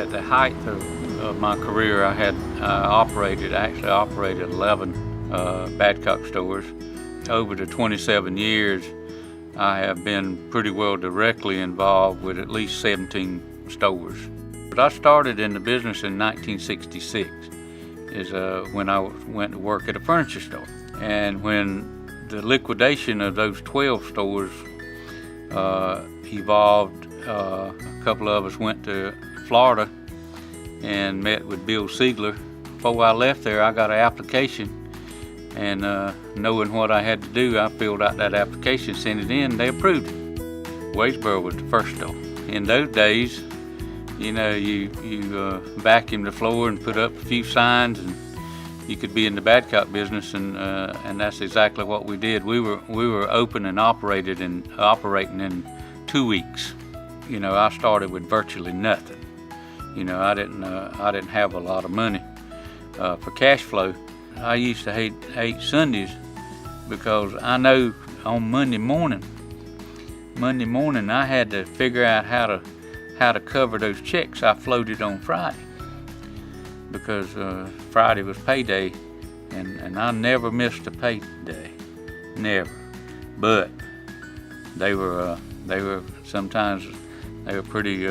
At the height of my career, I actually operated 11 Badcock stores. Over the 27 years, I have been pretty well directly involved with at least 17 stores. But I started in the business in 1966, is when I went to work at a furniture store. And when the liquidation of those 12 stores evolved, a couple of us went to Florida and met with Bill Siegler. Before I left there, I got an application, and knowing what I had to do, I filled out that application, sent it in, they approved it. Wadesboro was the first store. In those days, you know, you vacuumed the floor and put up a few signs, and you could be in the Badcock business, and that's exactly what we did. We were open and operating in 2 weeks. You know, I started with virtually nothing. You know, I didn't have a lot of money for cash flow. I used to hate Sundays because I know on Monday morning I had to figure out how to cover those checks I floated on Friday, because Friday was payday, and I never missed a payday, never. But they were sometimes pretty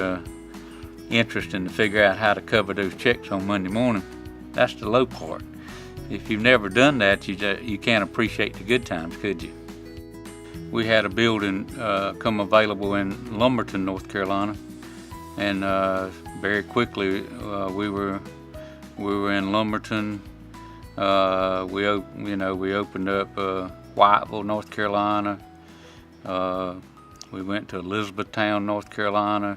interesting to figure out how to cover those checks on Monday morning. That's the low part. If you've never done that, you can't appreciate the good times, could you? We had a building come available in Lumberton, North Carolina, and very quickly we were in Lumberton. We opened up Whiteville, North Carolina. We went to Elizabethtown, North Carolina.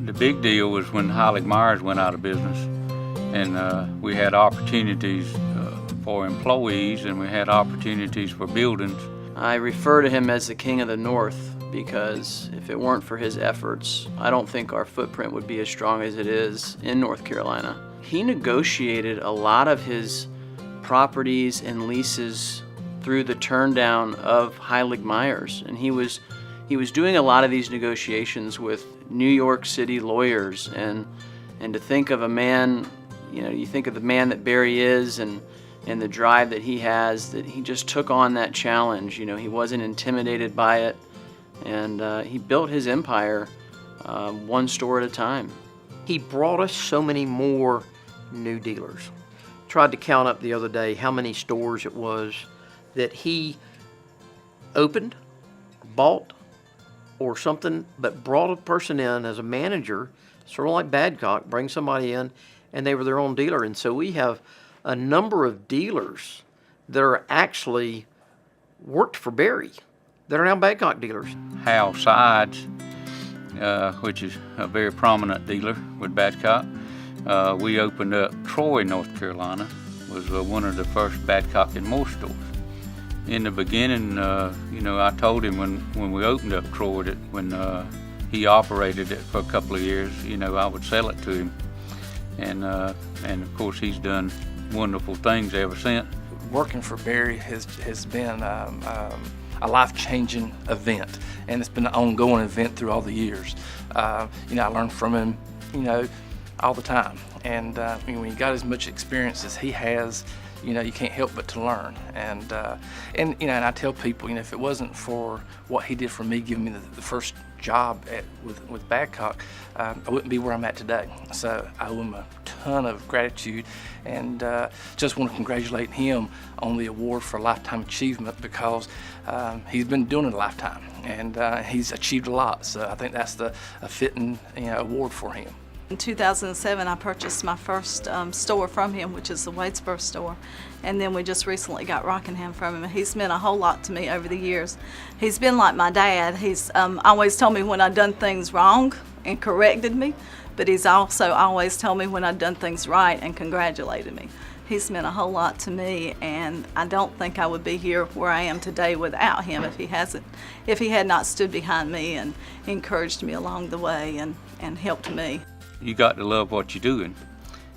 The big deal was when Heilig Myers went out of business, and we had opportunities for employees, and we had opportunities for buildings. I refer to him as the King of the North because if it weren't for his efforts, I don't think our footprint would be as strong as it is in North Carolina. He negotiated a lot of his properties and leases through the turndown of Heilig Myers, and he was doing a lot of these negotiations with New York City lawyers, and to think of a man, you know, you think of the man that Barry is, and the drive that he has, that he just took on that challenge. You know, he wasn't intimidated by it, and he built his empire one store at a time. He brought us so many more new dealers. Tried to count up the other day how many stores it was that he opened, bought, or something, but brought a person in as a manager, sort of like Badcock, bring somebody in, and they were their own dealer. And so we have a number of dealers that are actually worked for Barry that are now Badcock dealers. Hal Sides, which is a very prominent dealer with Badcock. We opened up Troy, North Carolina, was one of the first Badcock and More stores. In the beginning, you know, I told him when we opened up Troy that when he operated it for a couple of years, you know, I would sell it to him. And of course, he's done wonderful things ever since. Working for Barry has been a life-changing event, and it's been an ongoing event through all the years. You know, I learned from him, you know, all the time. And when you got as much experience as he has, you know, you can't help but to learn. And you know, and I tell people, you know, if it wasn't for what he did for me, giving me the first job with Badcock, I wouldn't be where I'm at today. So I owe him a ton of gratitude, and just want to congratulate him on the award for Lifetime Achievement, because he's been doing it a lifetime, and he's achieved a lot. So I think that's a fitting, you know, award for him. In 2007, I purchased my first store from him, which is the Wadesboro store, and then we just recently got Rockingham from him. He's meant a whole lot to me over the years. He's been like my dad. He's always told me when I'd done things wrong and corrected me, but he's also always told me when I'd done things right and congratulated me. He's meant a whole lot to me, and I don't think I would be here where I am today without him if he had not stood behind me and encouraged me along the way and helped me. You got to love what you're doing.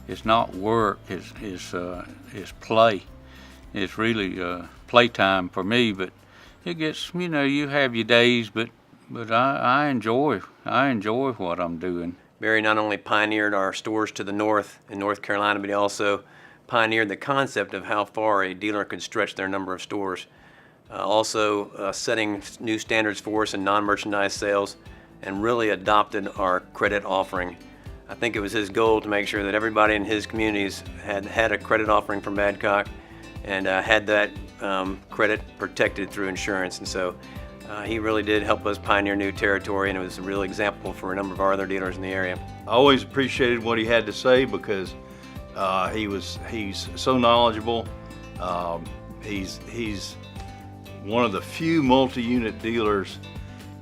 It's not work, it's play. It's really playtime for me, but it gets, you know, you have your days, but I enjoy what I'm doing. Barry not only pioneered our stores to the north in North Carolina, but he also pioneered the concept of how far a dealer could stretch their number of stores. Also setting new standards for us in non-merchandise sales, and really adopted our credit offering. I think it was his goal to make sure that everybody in his communities had a credit offering from Badcock and had that credit protected through insurance. And so he really did help us pioneer new territory, and it was a real example for a number of our other dealers in the area. I always appreciated what he had to say because he's so knowledgeable. He's one of the few multi-unit dealers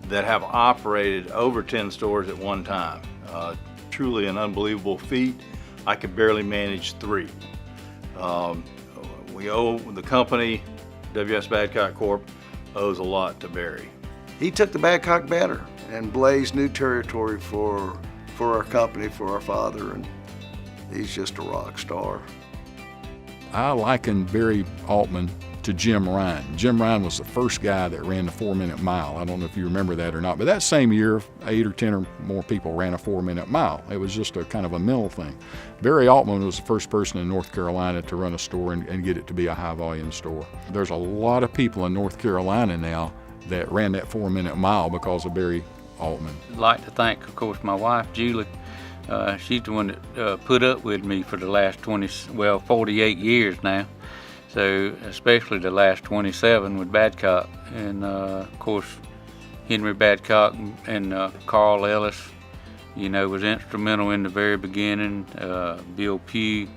that have operated over 10 stores at one time. Truly an unbelievable feat. I could barely manage 3. We owe the company, WS Badcock Corp, owes a lot to Barry. He took the Badcock banner and blazed new territory for our company, for our father, and he's just a rock star. I liken Barry Altman to Jim Ryan. Jim Ryan was the first guy that ran the 4-minute mile. I don't know if you remember that or not, but that same year, 8 or 10 or more people ran a 4-minute mile. It was just a kind of a mental thing. Barry Altman was the first person in North Carolina to run a store and get it to be a high-volume store. There's a lot of people in North Carolina now that ran that 4-minute mile because of Barry Altman. I'd like to thank, of course, my wife, Julie. She's the one that put up with me for the last 48 years now. So especially the last 27 with Badcock, and of course Henry Badcock and Carl Ellis, was instrumental in the very beginning. Bill Pugh,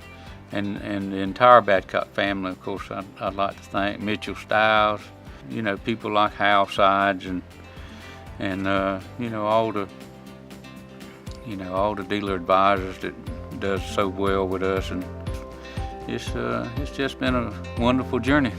and the entire Badcock family. Of course, I'd like to thank Mitchell Stiles, people like Hal Sides, and all the dealer advisors that does so well with us, and it's just been a wonderful journey.